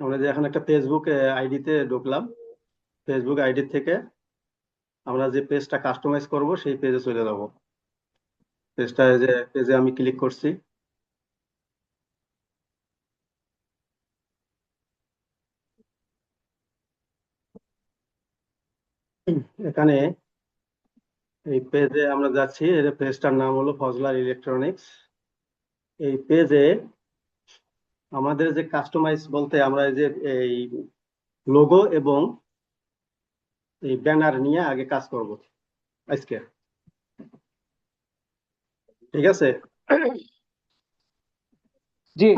আমরা যে এখন একটা ফেসবুক আইডিতে ঢুকলাম, ফেসবুক আইডি থেকে আমরা যে পেজটা কাস্টমাইজ করব সেই পেজে চলে যাব। পেজটা যে পেজে আমি ক্লিক করছি, এখানে এই পেজে আমরা যাচ্ছি। এই পেজটার নাম হলো ফজলার ইলেকট্রনিক্স। এই পেজে আমাদের যে কাস্টমাইজ বলতে আমরা এই যে এই লোগো এবং এই ব্যানার নিয়ে আগে কাজ করব আজকে, ঠিক আছে? জি।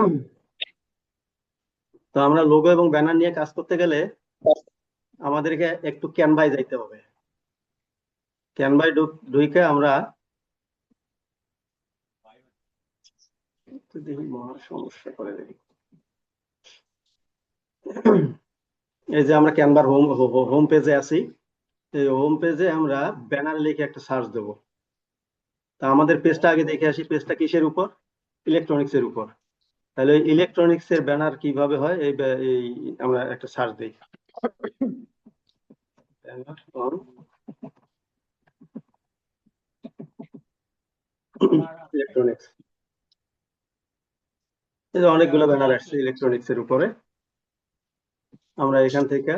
তো আমরা লোগো এবং ব্যানার নিয়ে কাজ করতে গেলে আমাদেরকে একটু ক্যানভায় যাইতে হবে। ক্যানভায় ঢুকে আমরা দেখি মহা সমস্যা করে দেখি। এই যে আমরা ক্যানভার হোম পেজে আছি। এই হোম পেজে আমরা ব্যানার লিখে একটা সার্চ দেব। তা আমাদের পেজটা আগে দেখে আসি, পেজটা কিসের উপর? ইলেকট্রনিক্স এর উপর। তাহলে ইলেকট্রনিক্স এর ব্যানার কিভাবে হয় এই আমরা একটা সার্চ দিই, ইলেকট্রনিক্স। এই যে অনেকগুলো ব্যানার আসছে ইলেকট্রনিক্স এর উপরে। আমরা এখান থেকে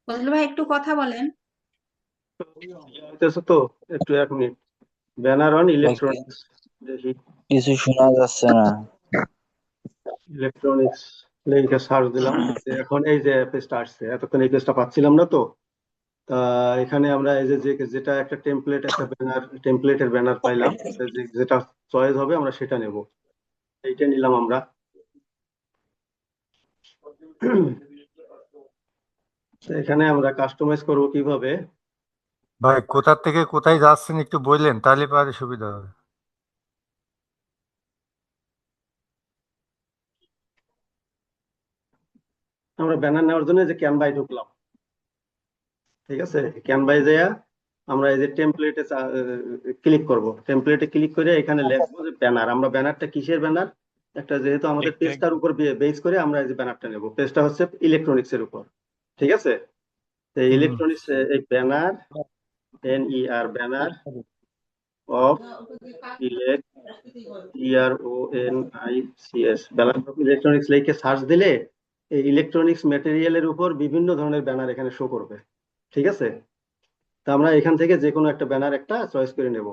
ফজলু ভাই একটু কথা বলেন। হইতেছে তো, একটু 1 মিনিট। ব্যানার অন ইলেকট্রনিক্স, দেখি কিছু শোনা যাচ্ছে না। ইলেকট্রনিক্স লিখে সার্চ দিলাম। এখন এই যে পেজটা আসছে, এতক্ষণ এই পেজটা পাচ্ছিলাম না তো। তা এখানে আমরা এই যে যেটা একটা টেমপ্লেট, একটা ব্যানার, টেমপ্লেটের ব্যানার পাইলাম। যেটা চয়েস হবে আমরা সেটা নেব। এইটা নিলাম আমরা। তো এখানে আমরা কাস্টমাইজ করব কিভাবে? ভাই কোথা থেকে কোথায় যাচ্ছেন একটু বললেন তাহলে পরে সুবিধা হবে। আমরা ব্যানার নেওয়ার জন্য যে ক্যানভায় ঢুকলাম, ঠিক আছে? ক্যানভায় যাইয়া আমরা এই যে টেমপ্লেটে ক্লিক করব। টেমপ্লেটে ক্লিক করে এখানে লিখবো যে ব্যানার। আমরা ব্যানারটা কিসের ব্যানার? একটা যেহেতু আমাদের পেজটার উপর বেস করে আমরা এই যে ব্যানারটা নেব। পেজটা হচ্ছে ইলেকট্রনিক্স এর উপর, ঠিক আছে? তো ইলেকট্রনিক্স এই banner, NER banner of ILECTRONICS, banner of electronics লিখে সার্চ দিলে এই ইলেকট্রনিক্স ম্যাটেরিয়ালের উপর বিভিন্ন ধরনের ব্যানার এখানে শো করবে, ঠিক আছে? তা আমরা এখান থেকে যে কোনো একটা ব্যানার একটা চয়েস করে নেব।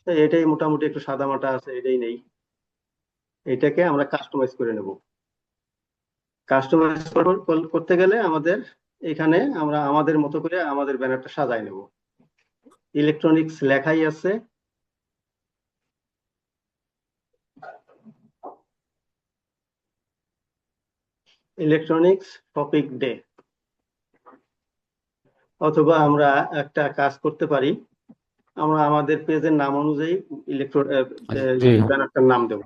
তো এটাই মোটামুটি একটু সাদা মাটা আছে, এটাই নেই। এটাকে আমরা কাস্টমাইজ করে নেব। কাস্টমাইজ করতে গেলে আমাদের এখানে আমরা আমাদের মতো করে আমাদের ব্যানারটা সাজাই নেব। ইলেকট্রনিক্স লেখাই আছে। ইলেকট্রনিক্স টপিক ডে, অথবা আমরা একটা কাজ করতে পারি, আমরা আমাদের পেজের নাম অনুযায়ী ব্যানারটার নাম দেব।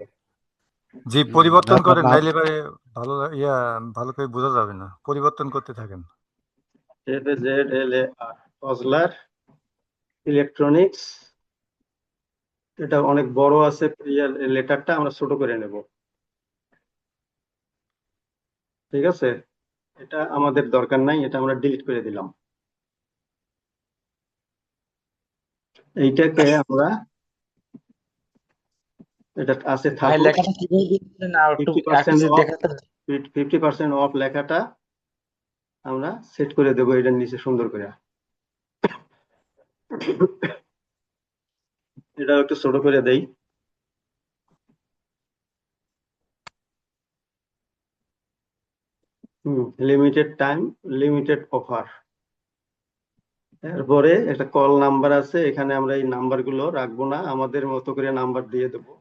জি, পরিবর্তন করেন নাইলে পরে ভালো ভালো করে বোঝা যাবে না, পরিবর্তন করতে থাকেন। FAZLAR, Fazlar electronics. এটা অনেক বড় আছে, লেটারটা আমরা ছোট করে নেব, ঠিক আছে? এটা আমাদের দরকার নাই, এটা আমরা ডিলিট করে দিলাম। এইটাকে আমরা, এটা আছে ভাই থাকুক। লেখাটা কিভাবে দিচ্ছেন আর একটু 50% একটু অফ, দেখাতে 50% অফ লেখাটা আমরা সেট করে দেবো এটার নিচে সুন্দর করে। এটা একটু ছোট করে দেই। Limited time, limited offer. এরপরে একটা কল নাম্বার আছে, এখানে আমরা এই নাম্বার গুলো রাখবো না, আমাদের মতো করে নাম্বার দিয়ে দেবো।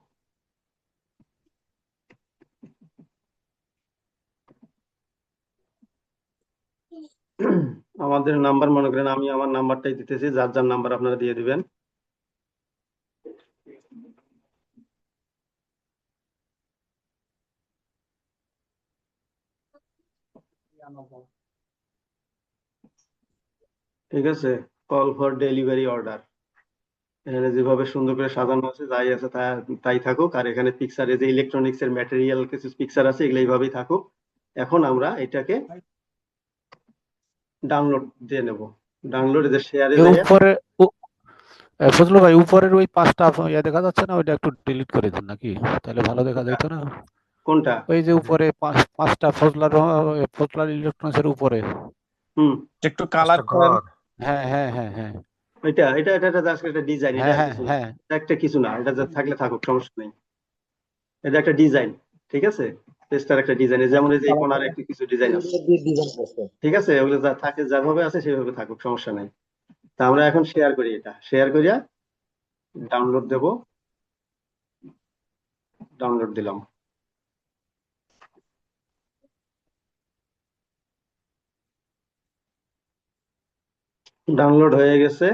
আমাদের নাম্বার মনে করেন, আমি আমার নাম্বারটাই দিতেছি, যার যার নাম্বার আপনারা দিয়ে দিবেন। ঠিক আছে, কল ফর ডেলিভারি অর্ডার। এখানে যেভাবে সুন্দর করে সাজানো আছে, যাই আছে তাই থাকুক। আর এখানে পিকচারে যে ইলেকট্রনিক্স এর ম্যাটেরিয়াল কিছু পিকচার আছে, এগুলো এইভাবেই থাকুক। এখন আমরা এটাকে ডাউনলোড দিয়ে নেব। ডাউনলোড যে শেয়ারে এর যাই। উপরে ফজলু ভাই উপরের ওই 5টা ইয়া দেখা যাচ্ছে না, ওইটা একটু ডিলিট করে দেন নাকি, তাহলে ভালো দেখা যেত না। কোনটা? ওই যে উপরে 5টা ফজলার ইলেকট্রনিক্স এর উপরে। হুম। একটু কালার একটা করেন। ঘর। হ্যাঁ হ্যাঁ হ্যাঁ হ্যাঁ এটা জাস্ট একটা ডিজাইন, এটা হ্যাঁ আর হ্যাঁ কিছু না। হ্যাঁ এটা একটা কিছু না, এটা যা থাকলে থাকুক, সমস্যা নেই। এটা একটা ডিজাইন, ঠিক আছে। পেজটার একটা ডিজাইন, যেমন এই যে এই কোণার একটা কিছু ডিজাইন আছে, ডিজাইন করছে। ঠিক আছে। ওগুলো যা থাকে, যেভাবে আছে সেভাবে থাকুক, সমস্যা নেই। তা আমরা এখন শেয়ার করি, এটা শেয়ার করিয়া ডাউনলোড দেব। ডাউনলোড দিলাম। ডাউনলোড হয়ে গেছে।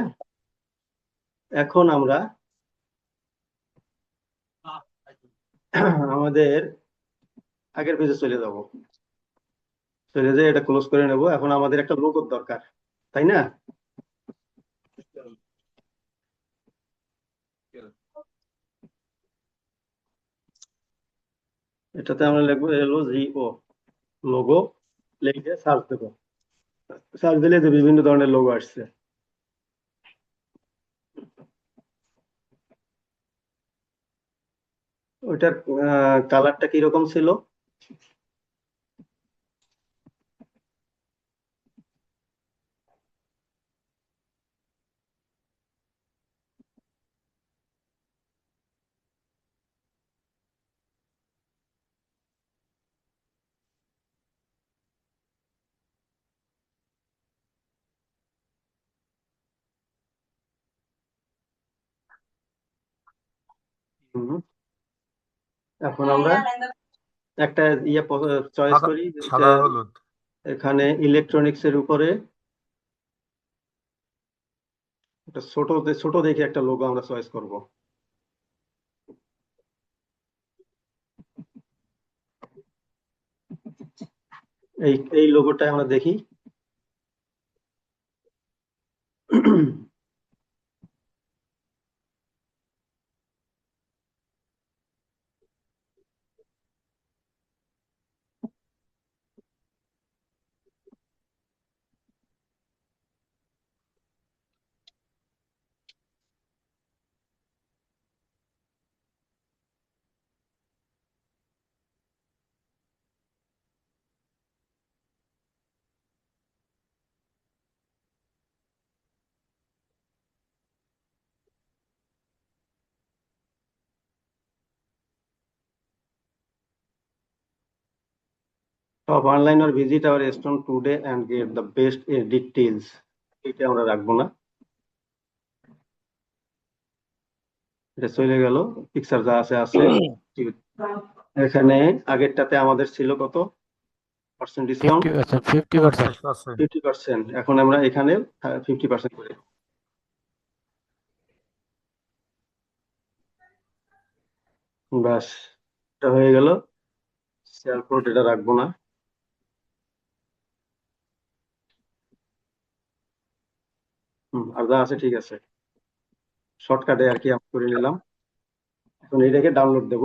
এখন আমরা আমাদের আগের পেজে চলে যাব। চলে যেয়ে এটা ক্লোজ করে নেব। এখন আমাদের একটা লোগোর দরকার, তাই না? এটাতে আমরা লিখবো LOGO, লোগো। লিখে সার্চ দেবো। সার্চ দিলে যে বিভিন্ন ধরনের লোগো আসছে। ওইটার কালারটা কিরকম ছিল? হুম। এখন আমরা একটা চয়েস সাদা, করি। সাদা হলুদ। এখানে ইলেকট্রনিক্স এর উপরে একটা ছোট দেখে একটা লোগো আমরা চয়েস করব। এই এই লোগোটা আমরা দেখি। Shop online or visit our store today and get the best details. এটা আমরা রাখবো না, এটা চলে গেল। পিকচার যা আছে আছে। এখানে আগেরটাতে আমাদের ছিল কত পার্সেন্ট ডিসকাউন্ট? 50%। 50%। 50%। এখন আমরা এখানে 50% করে, ব্যাস এটা হয়ে গেল। শেয়ার কোড এটা রাখবো না। আর যা আছে ঠিক আছে, শর্টকাটে আর কি আমি করে নিলাম। এখন এটাকে ডাউনলোড দেব।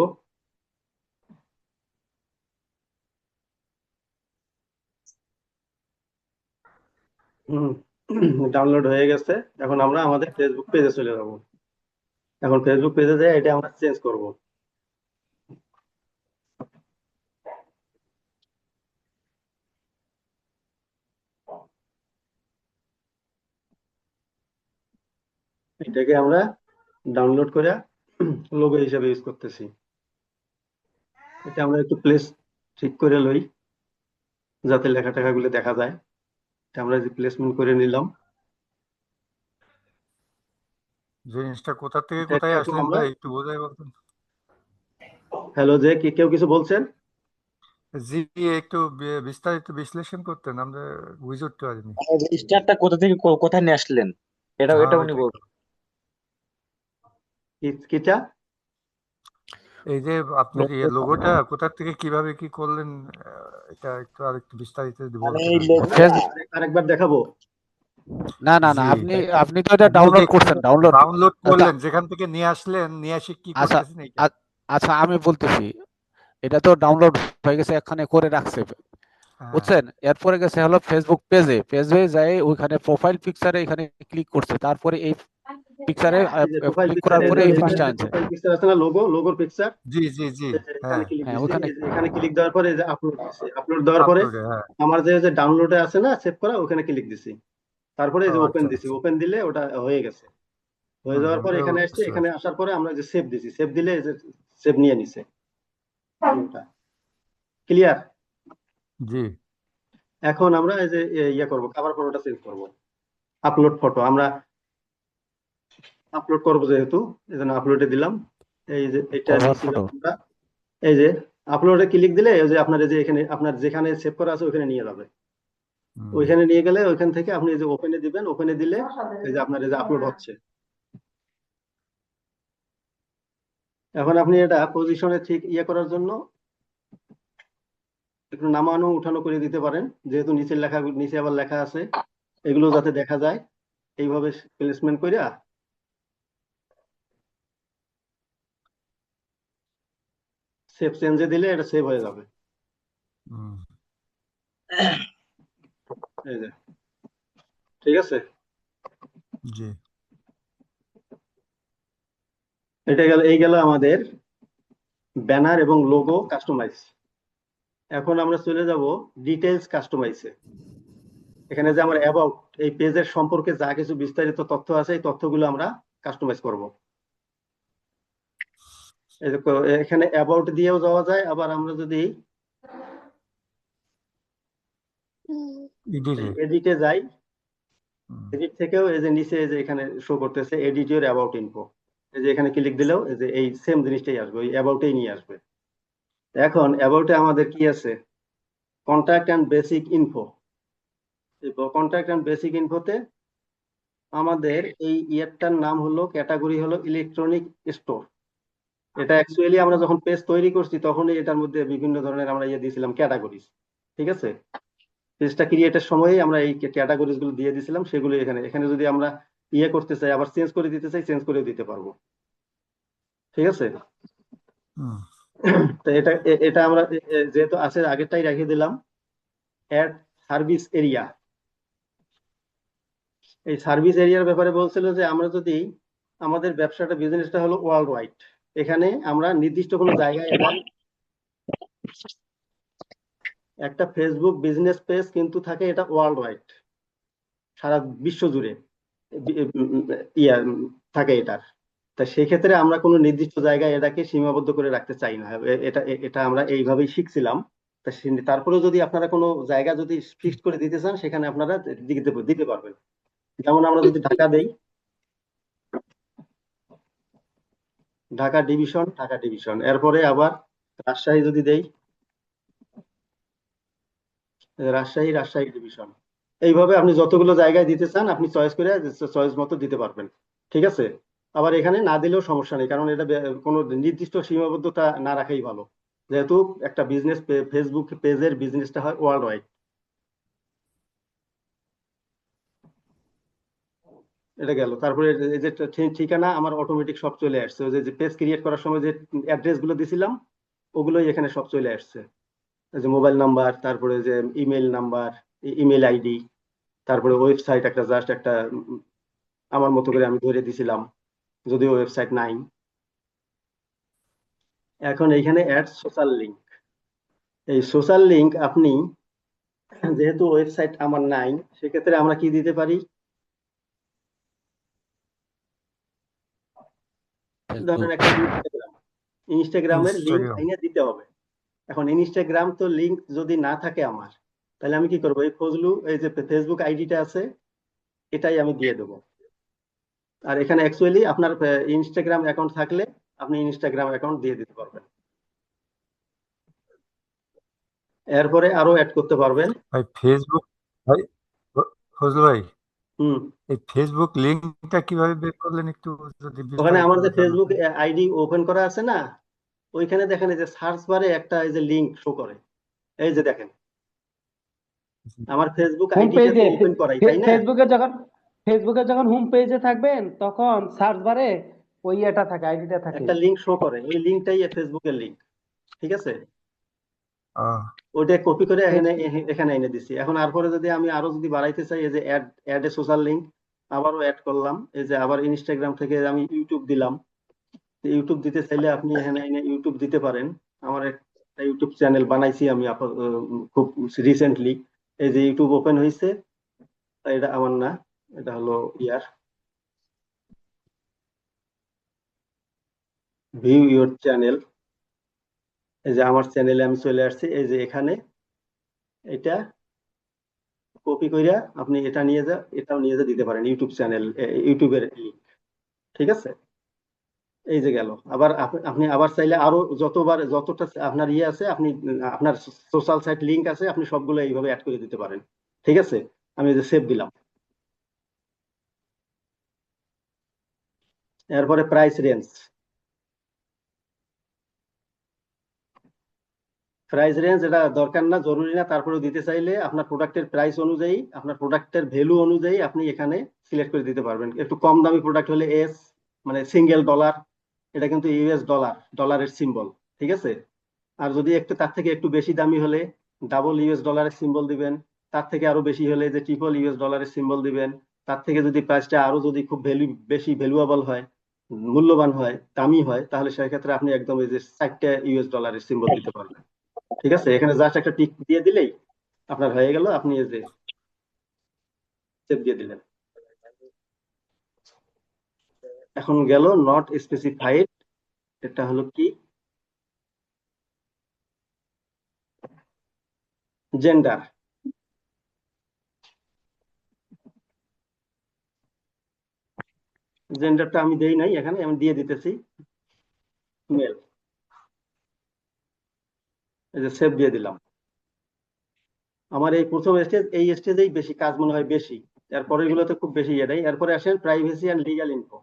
ডাউনলোড হয়ে গেছে। এখন আমরা আমাদের ফেসবুক পেজে চলে যাব। এখন ফেসবুক পেজে যাই এটা আমরা চেঞ্জ করব। এটাকে আমরা ডাউনলোড করে লোগো হিসেবে ইউজ করতেছি। এটা আমরা একটু প্লেস ঠিক করে লই যাতে লেখা টেখাগুলো দেখা যায়। এটা আমরা রিপ্লেসমেন্ট করে নিলাম। জিনিসটা কোথা থেকে এটাকে কোথায় এখন আসলেন আমরা ভাই একটু বোঝাই বলতেন। হ্যালো, যে কেউ কিছু বলছেন? জি, একটু বিস্তারিত বিশ্লেষণ করতেন, আমরা বুঝে উঠতে পারিনি। রেজিস্টারটা কোথা থেকে কোথায় নিয়ে আসলেন, এটা হ্যাঁ এটা উনি ওইটাই। বলবেন। কিটা? এই যে আপনার লোগোটা কোথা থেকে কিভাবে কি করলেন, এটা একটু আর একটু বিস্তারিত যদি মানে বলতেন এই আর কি। লোগোটা ফেসবুক আরেকবার দেখাবো? না জি, আপনি তো এটা আপনি যে ডাউনলোড করছেন, ডাউনলোড। ডাউনলোড করলেন যেখান থেকে নিয়ে আসলেন, নিয়ে এসে কি আচ্ছা করতেছেন এইটা। আচ্ছা আমি বলতেছি, এটা তো ডাউনলোড হয়ে গেছে, এখানে করে রাখছে, হ্যাঁ বুঝছেন? এরপরে গেছে হলো ফেসবুক পেজে যায়, ওইখানে প্রোফাইল পিকচারে এখানে ক্লিক করছে, তারপরে এই পিকচারে এই যে প্রোফাইল ক্লিক করার পিকচারে পরে যে এই এখানে পেজটা যে আনছে। প্রোফাইল পিকচার আছে না, লোগোর পিকচার, জি জি জি, এখানে হ্যাঁ ক্লিক হ্যাঁ দিছি। ওখানে এই যে এখানে ক্লিক দেওয়ার পরে এই যে আপলোড দিছি, আপলোড দেওয়ার পরে আপলোডে, হ্যাঁ। আমার যে ডাউনলোডে আছে না সেভ করা, ওখানে ক্লিক দিছি। তারপরে এই ও যে ওপেন আচ্ছা দিছি, আচ্ছা, ওপেন দিলে ওটা হয়ে গেছে। হয়ে যাওয়ার পর ওটা এখানে আসছে, বুঝতে এখানে পারছি। আসার পরে আমরা যে সেভ দিছি, সেভ দিলে এই যে সেভ নিয়ে নিছে। ক্লিয়ার? জি এখন আমরা এই যে ইয়ে করব, কভার ফটোটা চেঞ্জ করব। আপলোড ফটো আমরা আপলোড করব, যেহেতু এই জন্য আপলোডে দিলাম। এই যে এটা কভার দিছিলাম ফটো। আমরা। এই যে আপলোডে ক্লিক দিলে এই যে আপনার এই যে এখানে আপনার যেখানে সেভ করা আছে ওখানে নিয়ে যাবে। হুম, ওইখানে নিয়ে গেলে ওইখান থেকে আপনি এই যে ওপেনে দিবেন, ওপেনে দিলে এই যে আপনার এই যে আপলোড হচ্ছে। এখন আপনি এটা পজিশনে ঠিক ইয়ে করার জন্য একটু নামানো উঠানো করে দিতে পারেন, যেহেতু নিচের লেখা, নিচে আবার লেখা আছে, এগুলো যাতে দেখা যায়। এইভাবে প্লেসমেন্ট করে সেভ চেঞ্জে দিলে এটা সেভ হয়ে যাবে। হুম, এই যে ঠিক আছে। জি এই গেল আমাদের ব্যানার এবং লোগো কাস্টমাইজ। এখন আমরা চলে যাব ডিটেইলস কাস্টমাইজে। এখানে যে আমার অ্যাবাউট, এই পেজের সম্পর্কে যা কিছু বিস্তারিত তথ্য আছে এই তথ্যগুলো আমরা কাস্টমাইজ করব। এই যে এখানে অ্যাবাউট দিয়েও যাওয়া যায়, আবার আমরা যদি ইডিটে, এডিটে যাই, এডিট থেকেও এই যে নিচে এই যে এখানে শো করতেছে এডিট ইউর অ্যাবাউট ইনফো। এই যে এখানে ক্লিক দিলেও এই যে এই সেম জিনিসটাই আসবে, ওই অ্যাবাউটেই নিয়ে আসবে। এখন অ্যাবাউটে আমাদের কি আছে? Contact and basic info. Contact and basic ইনফোতে আমাদের এই ইয়েরটার নাম হলো, ক্যাটাগরি হলো ইলেকট্রনিক স্টোর। এটা অ্যাকচুয়ালি আমরা যখন পেজ তৈরি করছি তখনই এটার মধ্যে বিভিন্ন ধরনের আমরা ইয়ে দিয়েছিলাম ক্যাটাগরিজ। ঠিক আছে, পেজটা ক্রিয়েটের সময়ই আমরা এই ক্যাটাগরিজ গুলো দিয়ে দিয়েছিলাম, সেগুলো এখানে এখানে যদি আমরা ইয়ে করতে চাই, আবার চেঞ্জ করে দিতে চাই, চেঞ্জ করে দিতে পারবো। ঠিক আছে, হুম, তো এটা আমরা যেহেতু আছে আগেরটাই রেখে দিলাম। Add service area. এই সার্ভিস এরিয়ার ব্যাপারে বলছিল যে আমরা যদি আমাদের ব্যবসাটা, বিজনেসটা হলো ওয়ার্ল্ড ওয়াইড, এখানে আমরা নির্দিষ্ট কোনো জায়গায় একটা ফেসবুক বিজনেস পেজ কিন্তু থাকে এটা ওয়ার্ল্ড ওয়াইড, সারা বিশ্ব জুড়ে ইয়া থাকে এটার। তা সেক্ষেত্রে আমরা কোনো নির্দিষ্ট জায়গায় এটাকে সীমাবদ্ধ করে রাখতে চাই না। এটা এটা আমরা এইভাবেই শিখছিলাম। তা তারপরে যদি আপনারা কোনো জায়গা যদি ফিক্সড করে দিতে চান, সেখানে আপনারা দিতে পারবেন। যেমন আমরা যদি ঢাকা দেই, ঢাকা ডিভিশন, এরপরে আবার রাজশাহী যদি দেই, রাজশাহী ডিভিশন। এইভাবে আপনি যতগুলো জায়গায় দিতে চান আপনি চয়েস করে চয়েস মতো দিতে পারবেন। ঠিক আছে, আবার এখানে না দিলেও সমস্যা নেই, কারণ এটা কোনো নির্দিষ্ট সীমাবদ্ধতা না রাখাই ভালো, যেহেতু একটা বিজনেস, ফেসবুক পেজের বিজনেসটা হয় ওয়ার্ল্ড ওয়াইড। এটা গেল। তারপরে এই যে ঠিকানা আমার অটোমেটিক সব চলে আসছে, ওই যে পেজ ক্রিয়েট করার সময় যে অ্যাড্রেস গুলো দিছিলাম ওগুলোই এখানে সব চলে আসছে। এই যে মোবাইল নাম্বার, তারপরে যে ইমেল নাম্বার, ইমেল আইডি, তারপরে ওয়েবসাইট একটা জাস্ট একটা আমার মতো করে আমি ধরে দিছিলাম, যদিও ওয়েবসাইট নাই। এখন এইখানে অ্যাড সোশ্যাল লিঙ্ক। এই সোশ্যাল লিঙ্ক আপনি, যেহেতু ওয়েবসাইট আমার নাই, সেক্ষেত্রে আমরা কি দিতে পারি? ধরেন ফেসবুক। একটা ইনস্টাগ্রামের লিঙ্ক ইনস্টাগ্রাম। আইনে দিতে হবে। এখন ইনস্টাগ্রাম তো লিঙ্ক যদি না থাকে আমার, তাহলে আমি কি করবো? এই ফজলু, এই যে ফেসবুক আইডিটা আছে, এটাই আমি দিয়ে দেবো। আর এখানে অ্যাকচুয়ালি আপনার ইনস্টাগ্রাম অ্যাকাউন্ট থাকলে আপনি ইনস্টাগ্রাম অ্যাকাউন্ট দিয়ে দিতে পারবেন। এরপরে আরো অ্যাড করতে পারবেন। ভাই ফেসবুক, ভাই ফজলু ভাই, হুম। এই ফেসবুক লিঙ্কটা কিভাবে বের করলেন একটু যদি ওখানে বিস্তারিত আমার যে ফেসবুক জানাতেন। আইডি ওপেন করা আছে না, ওইখানে দেখেন এই যে সার্চ বারে একটা এই যে লিঙ্ক শো করে, এই যে দেখেন আমার ফেসবুক হোম আইডিটা তো পেজে ওপেন করাই, তাই না? ফেসবুকে যখন হোম পেজে থাকবেন তখন সার্চ বারে ওই এটা থাকে, আইডিটা থাকে। একটা লিঙ্ক শো করে, ওই লিঙ্কটাই ফেসবুকের লিঙ্ক। ঠিক আছে, আহ, ওইটা কপি করে এখানে ফেস- এখানে এনে দিচ্ছি। এখন আর পরে যদি আমি আরো যদি বাড়াইতে চাই, এই যে অ্যাড এ সোশ্যাল লিঙ্ক, আবারও অ্যাড করলাম। এই যে আবার ইনস্টাগ্রাম থেকে আমি ইউটিউব দিলাম। ইউটিউব দিতে চাইলে আপনি এখানে এনে ইউটিউব দিতে পারেন। আমার একটা ইউটিউব চ্যানেল বানাইছি আমি খুব রিসেন্টলি। এই যে ইউটিউব ওপেন হয়েছে, এটা আমার না, এটা হলো ইয়ার ভিউ ইউর চ্যানেল। এই যে আমার চ্যানেলে আমি চলে আসছি, এই যে এখানে এটা কপি কইরা আপনি এটা নিয়ে যা, এটাও নিয়ে যা দিতে পারেন ইউটিউব চ্যানেল, ইউটিউবের লিঙ্ক। ঠিক আছে, এই যে গেল। আবার আপনি আবার চাইলে আরো যতবার যতটা আপনার ইয়ে আছে, আপনি আপনার সোশ্যাল সাইট লিংক আছে, আপনি সবগুলো এইভাবে অ্যাড করে দিতে পারেন। ঠিক আছে, আমি এই যে সেভ দিলাম। এরপরে প্রাইস রেঞ্জ। প্রাইস রেঞ্জ এটা দরকার না, জরুরি না, তারপরেও দিতে চাইলে আপনার প্রোডাক্টের প্রাইস অনুযায়ী, আপনার প্রোডাক্টের ভ্যালু অনুযায়ী আপনি এখানে সিলেক্ট করে দিতে পারবেন। একটু কম দামি প্রোডাক্ট হলে এস, মানে সিঙ্গেল ডলার, এটা কিন্তু ইউএস ডলার, ডলারের সিম্বল। ঠিক আছে, আর যদি একটু তার থেকে একটু বেশি দামি হলে ডাবল ইউএস ডলারের সিম্বল দিবেন। তার থেকে আরো বেশি হলে যে ট্রিপল ইউএস ডলারের সিম্বল দিবেন। তার থেকে যদি প্রাইসটা আরো যদি খুব বেশি ভ্যালুয়েবল হয়, মূল্যবান হয়, দামি হয়, তাহলে সেক্ষেত্রে আপনি একদম এই যে 4টা ইউএস ডলারের সিম্বল দিতে পারবেন। ঠিক আছে, এখানে জাস্ট একটা টিক দিয়ে দিলেই আপনার হয়ে গেল। আপনি এই যে সেভ দিয়ে দিলেন। এখন গেল নট স্পেসিফাইড, এটা হলো কি? জেন্ডার। জেন্ডারটা আমি দেই নাই, এখানে আমি দিয়ে দিতেছি মেল। এই যে সেভ দিয়ে দিলাম। আমার এই প্রথম স্টেজ, এই স্টেজেই বেশি কাজ মনে হয় বেশি। এরপরের গুলোতে খুব বেশি ইয়ে নেই। এরপরে আসেন প্রাইভেসি অ্যান্ড লিগ্যাল ইনফো।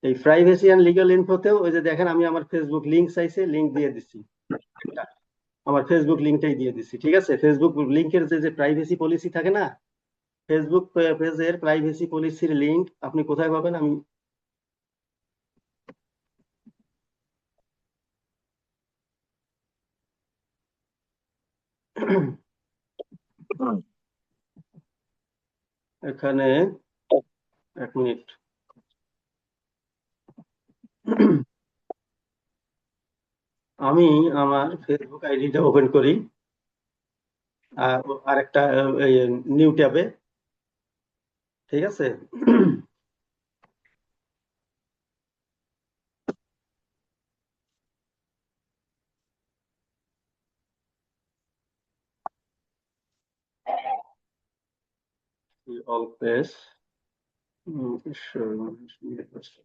এই প্রাইভেসি অ্যান্ড লিগ্যাল ইনফোতেও ওই যে দেখেন আমি আমার ফেসবুক লিঙ্ক চাইছে, লিঙ্ক দিয়ে দিচ্ছি একটা। আমার ফেসবুক লিঙ্কটাই দিয়ে দিচ্ছি। ঠিক আছে, ফেসবুক লিঙ্কের যে প্রাইভেসি পলিসি থাকে না, ফেসবুক পেজের প্রাইভেসি পলিসির লিঙ্ক আপনি কোথায় পাবেন? আমি এখানে, এক মিনিট। আমি আমার ফেসবুক আইডিটা ওপেন করি, আর একটা নিউ ট্যাবে। ঠিক আছে, অল পেজ।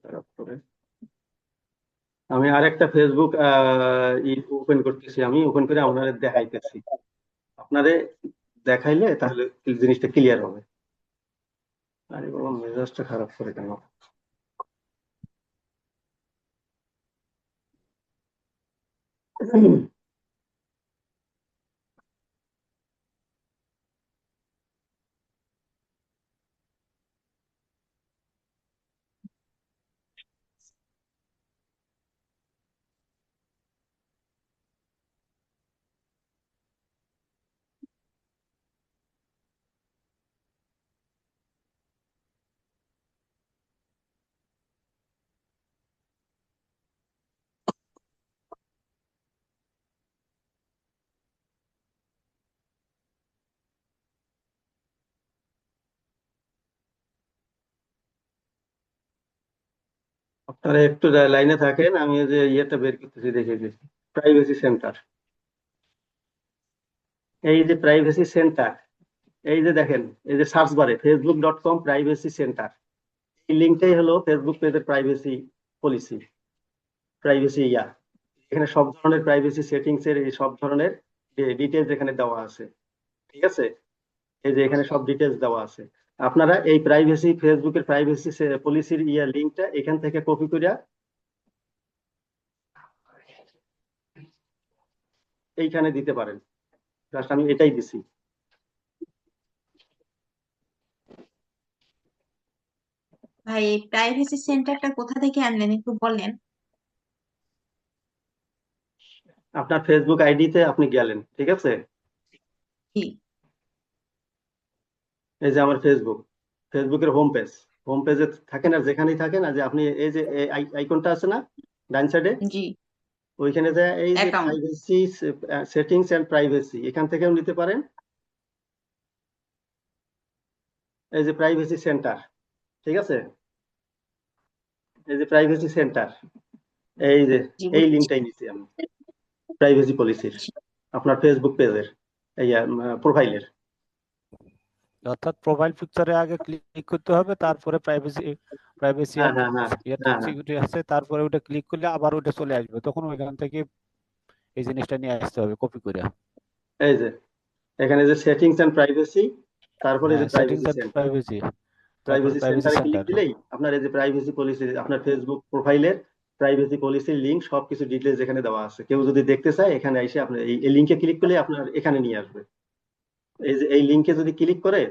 তারপরে আমি আরেকটা ফেসবুক ওপেন করতেছি, আমি ওপেন করে আপনাদের দেখাইতেছি। আপনারে দেখাইলে তাহলে জিনিসটা ক্লিয়ার হবে। আরে বাবা, মেজাজটা খারাপ করে কেন? তাহলে একটু লাইনে থাকেন, আমি এই যে ইয়েটা বের করতেছি, দেখে দিচ্ছি। প্রাইভেসি সেন্টার, এই যে প্রাইভেসি সেন্টার, এই যে দেখেন, এই যে সার্চ বারে facebook.com প্রাইভেসি সেন্টার, এই লিঙ্কটাই হলো ফেসবুক পেজের প্রাইভেসি পলিসি, প্রাইভেসি এখানে সব ধরনের প্রাইভেসি সেটিংস এর এই সব ধরনের ডিটেলস এখানে দেওয়া আছে। ঠিক আছে, এই যে এখানে সব ডিটেলস দেওয়া আছে। আপনারা এই প্রাইভেসি, ফেসবুকের প্রাইভেসি পলিসির লিঙ্কটা এখান থেকে কপি করে এইখানে দিতে পারেন। জাস্ট আমি এটাই দিছি। ভাই প্রাইভেসি সেন্টারটা কোথা থেকে আনলেন একটু বলেন। আপনার ফেসবুক আইডিতে আপনি গেলেন, ঠিক আছে, কি? এই যে আমার ফেসবুকের হোম পেজে থাকেন, আর যেখানেই থাকেন, আর যে আপনি এই যে আইকনটা আছে না ডান সাইডে, জি, ওইখানে যায় এই যে account. Privacy settings and privacy, এখান থেকেও নিতে পারেন। এই যে প্রাইভেসি সেন্টার, ঠিক আছে, এই যে প্রাইভেসি সেন্টার, এই যে জি, এই বুঝছি। লিঙ্কটাই নিচ্ছি আমি প্রাইভেসি পলিসির, আপনার ফেসবুক পেজের এই প্রোফাইলের। অর্থাৎ প্রোফাইল পিকচারে আগে ক্লিক করতে হবে, তারপরে প্রাইভেসি হ্যাঁ এন্ড হ্যাঁ হ্যাঁ হ্যাঁ হ্যাঁ, সিকিউরিটি আছে, তারপরে ওটা ক্লিক করলে আবার ওটা চলে আসবে, তখন ওইখান থেকে এই জিনিসটা নিয়ে আসতে হবে কপি করে। এই যে এখানে যে সেটিংস এন্ড প্রাইভেসি, তারপরে যে হ্যাঁ, settings privacy and centre, privacy, তারপরে প্রাইভেসি প্রাইভেসি সেন্টারে ক্লিক সেন্টার। দিলেই আপনার এই যে প্রাইভেসি পলিসি, আপনার ফেসবুক প্রোফাইলের প্রাইভেসি পলিসির লিঙ্ক, সবকিছু ডিটেলস এখানে দেওয়া আছে। কেউ যদি দেখতে চায় এখানে এসে আপনার এই লিঙ্কে ক্লিক করলে আপনার এখানে নিয়ে আসবে। এই যে এই লিঙ্কে যদি ক্লিক করে,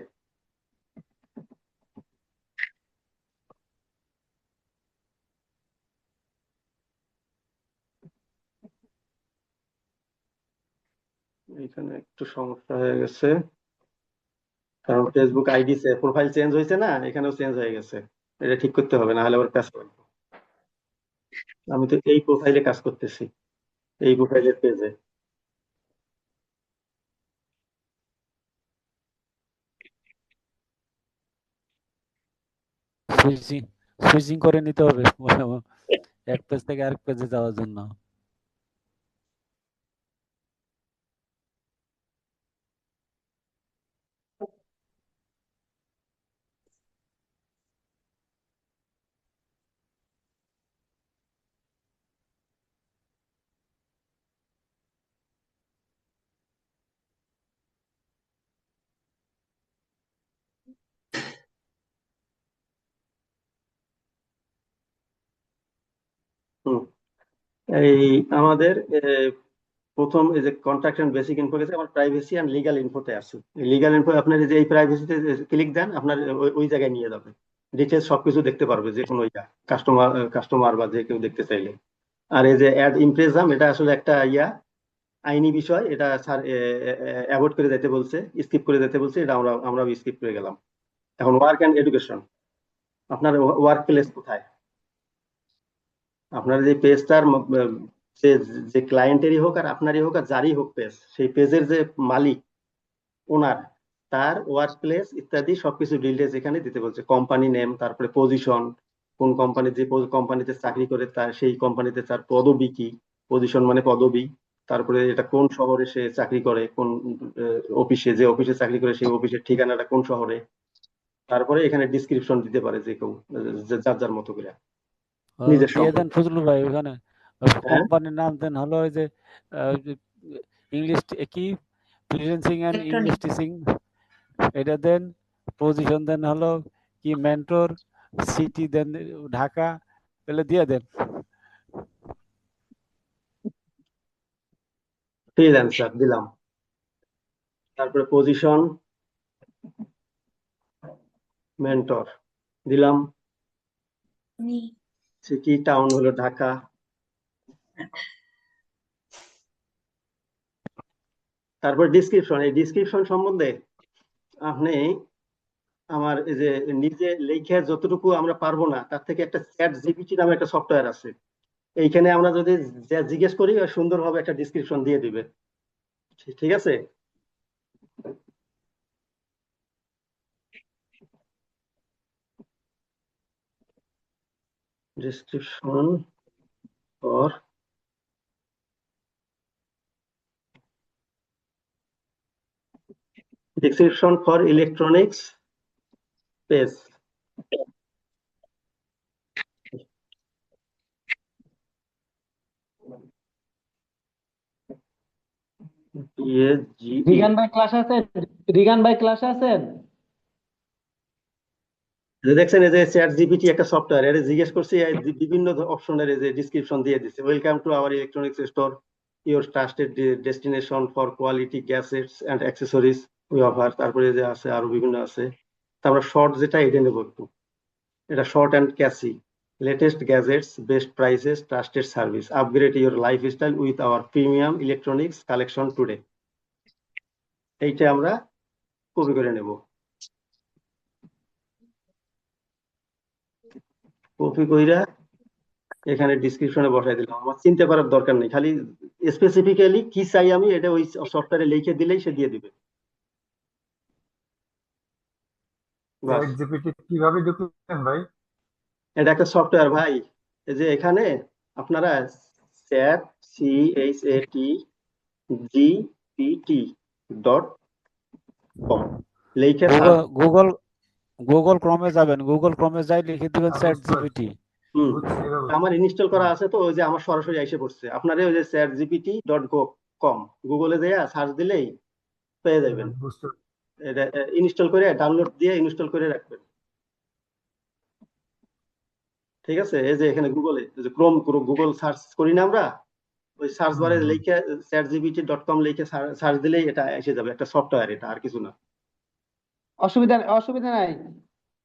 এখানে একটু সমস্যা হয়ে গেছে, কারণ ফেসবুক আইডি প্রোফাইল চেঞ্জ হয়েছে না, এখানেও চেঞ্জ হয়ে গেছে। এটা ঠিক করতে হবে, না হলে আবার কাজ করবে। আমি তো এই প্রোফাইলে কাজ করতেছি, এই প্রোফাইলের পেজে। সুইচিং সুইচিং করে নিতে হবে এক পেজ থেকে আরেক পেজে যাওয়ার জন্য। হুম, এই আমাদের প্রথম এই যে কন্ট্রাক্ট এন্ড বেসিক ইনফো গেছে, আমার প্রাইভেসি এন্ড লিগাল ইনফোতে আছে। লিগাল ইনফো আপনার এই যে এই প্রাইভেসিতে ক্লিক দেন, আপনার ওই জায়গায় নিয়ে যাবে, ডিটেলস সবকিছু দেখতে পারবে যে কোনো কাস্টমার বা যে কেউ দেখতে চাইলে। আর এই যে অ্যাড ইমপ্রেসাম, এটা আসলে একটা আইনি বিষয়, এটা স্যার অ্যাভয়েড করে যেতে বলছে, স্কিপ করে যেতে বলছে, এটা আমরা স্কিপ করে গেলাম। এখন ওয়ার্ক এন্ড এডুকেশন, আপনার ওয়ার্ক প্লেস কোথায়, আপনার যে পেজটার যে যে ক্লায়েন্টেরই হোক আর আপনারই হোক আর যারই হোক পেজ, সেই পেজের যে মালিক, ওনার, তার ওয়ার্ক প্লেস ইত্যাদি সবকিছু ডিটেলস এখানে দিতে বলছে। কোম্পানি নেম, তারপরে পজিশন, কোন কোম্পানি, যে কোম্পানিতে চাকরি করে তার সেই কোম্পানিতে তার পদবি কি, পজিশন মানে পদবি, তারপরে এটা কোন শহরে সে চাকরি করে, কোন অফিসে, যে অফিসে চাকরি করে সেই অফিসের ঠিকানাটা কোন শহরে, তারপরে এখানে ডিসক্রিপশন দিতে পারে যে কেউ, যার যার মতো করে নিজের দিয়ে দেন সম্পর্কে। ফজলুল ভাই ওখানে হ্যাঁ কোম্পানির নাম দেন হলো ওই যে ইংলিশ কি freelancing and English electronic. Teaching, এটা দেন। পজিশন দেন হলো কি মেন্টর, সিটি দেন ঢাকা, তাহলে দিয়ে দেন। ফ্রিল্যান্সার দিলাম, তারপরে পজিশন মেন্টর দিলাম, সিটি টাউন হলো ঢাকা, তারপর ডিসক্রিপশন, এই ডিসক্রিপশন সম্বন্ধে আপনি আমার এই যে নিজে লেখে যতটুকু আমরা পারবো না, তার থেকে একটা চ্যাট জিপিটি নামে একটা সফটওয়্যার আছে, এইখানে আমরা যদি যা জিজ্ঞেস করি ও সুন্দরভাবে একটা ডিসক্রিপশন দিয়ে দিবে। ঠিক আছে, description for electronics page. PAGE রিগান ভাই ক্লাসে আছেন? রিগান ভাই ক্লাসে আছেন? দেখছেন এই যে চ্যাট জিপিটি একটা সফটওয়্যার, এটা জিজ্ঞেস করছি এই বিভিন্ন অপশনের এই যে ডিসক্রিপশন দিয়ে দিচ্ছে। Welcome to our electronics store, your trusted destination for quality gadgets and accessories we offer. তারপরে যে আছে আরো বিভিন্ন আছে। তারপর শর্ট যেটা এটা নেবো একটু, এটা short and catchy. Latest gadgets, best prices, trusted service, upgrade your lifestyle with our premium electronics collection today. এইটা আমরা কপি করে নেব। কপি কইরা এখানে ডিসক্রিপশনে বসাই দিলাম। আমার চিন্তা করার দরকার নেই, খালি স্পেসিফিক্যালি কি চাই আমি এটা ওই সফটওয়্যারে লিখে দিলেই সে দিয়ে দিবে। বাস, চ্যাট জিপিটি কিভাবে ঢুকলেন ভাই? এটা একটা সফটওয়্যার ভাই। এই যে এখানে আপনারা চ্যাট chatgpt.com লিখে গুগল গুগল গুগল ক্রমে যাবেন, গুগল ক্রমে যাই লিখে দিবেন চ্যাট বুঝতে পারছি, জিপিটি। বুঝছি, এবার বুঝছি। আমার ইনস্টল করা আছে তো, ওই যে আমার সরাসরি এসে পড়ছে। আপনারা ওই যে chatgpt.com গুগলে যেয়ে সার্চ দিলেই পেয়ে যাবেন। বুঝতে পারছি। এটা ইনস্টল করে ডাউনলোড দিয়ে ইনস্টল করে রাখবেন। ঠিক আছে, এই যে এখানে গুগলে গুগল সার্চ করি না আমরা, ওই সার্চ বারে লিখে chatgpt.com লিখে সার্চ দিলেই এটা এসে যাবে। একটা সফটওয়্যার, এটা আর কিছু না। অসুবিধা অসুবিধা নাই,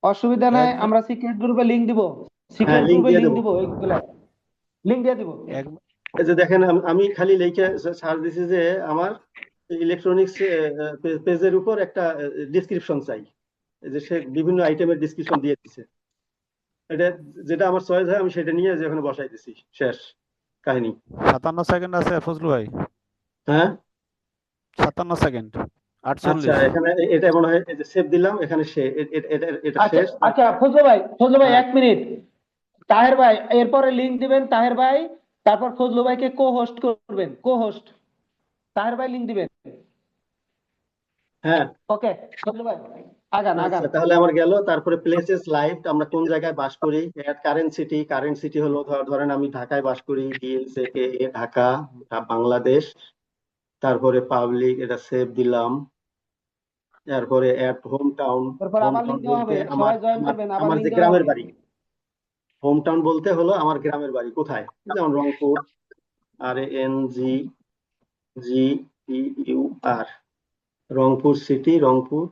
অসুবিধা নাই। একবার আমরা সিক্রেট গ্রুপে লিংক দিব, হ্যাঁ, সিক্রেট লিংক গ্রুপে দিয়ে লিংক দেবো। দিব, এইগুলা লিংক দিয়ে দিব। এক এই যে দেখেন আমি খালি লিখে সার্চ দিছি যে আমার ইলেকট্রনিক্স পেজের উপর একটা ডিসক্রিপশন চাই। এই যে সে বিভিন্ন আইটেমের ডিসক্রিপশন দিয়ে দিছে। এটা যেটা আমার চয়েস হয় আমি সেটা নিয়ে যে ওখানে বসাই দিছি, শেষ কাহিনী। 57 সেকেন্ড আছে ফজলু ভাই, হ্যাঁ 57 সেকেন্ড, আচ্ছা, 48। এখানে এটা মনে হয় এই যে সেভ দিলাম, এখানে এটা আচ্ছা শেষ। আচ্ছা, ফজলু ভাই হ্যাঁ, 1 মিনিট। তাহের ভাই এরপরে লিংক দিবেন, তাহের ভাই তারপর ফজলু ভাইকে কো হোস্ট করবেন, কো হোস্ট তাহের ভাই লিংক দিবেন। হ্যাঁ, ওকে ফজলু ভাই আগান আগান। আচ্ছা তাহলে আমার গেল। তারপরে প্লেসেস লাইভ, আমরা কোন জায়গায় বাস করি। কারেন্ট সিটি হলো ধরেন আমি ঢাকায় বাস করি, DLCK ঢাকা, বাংলাদেশ। তারপরে পাবলিক, এটা সেভ দিলাম। তারপরে অ্যাট হোম টাউন। এরপর হোম আবার টাউন লিংক দেওয়া বলতে হবে, আমার সবাই জয়েন আমার করবেন, আবার আমার লিংক যে দেওয়া গ্রামের হবে। বাড়ি। হোম টাউন বলতে হলো আমার গ্রামের বাড়ি কোথায়, যেমন রংপুর, RANGGEUR, রংপুর সিটি, রংপুর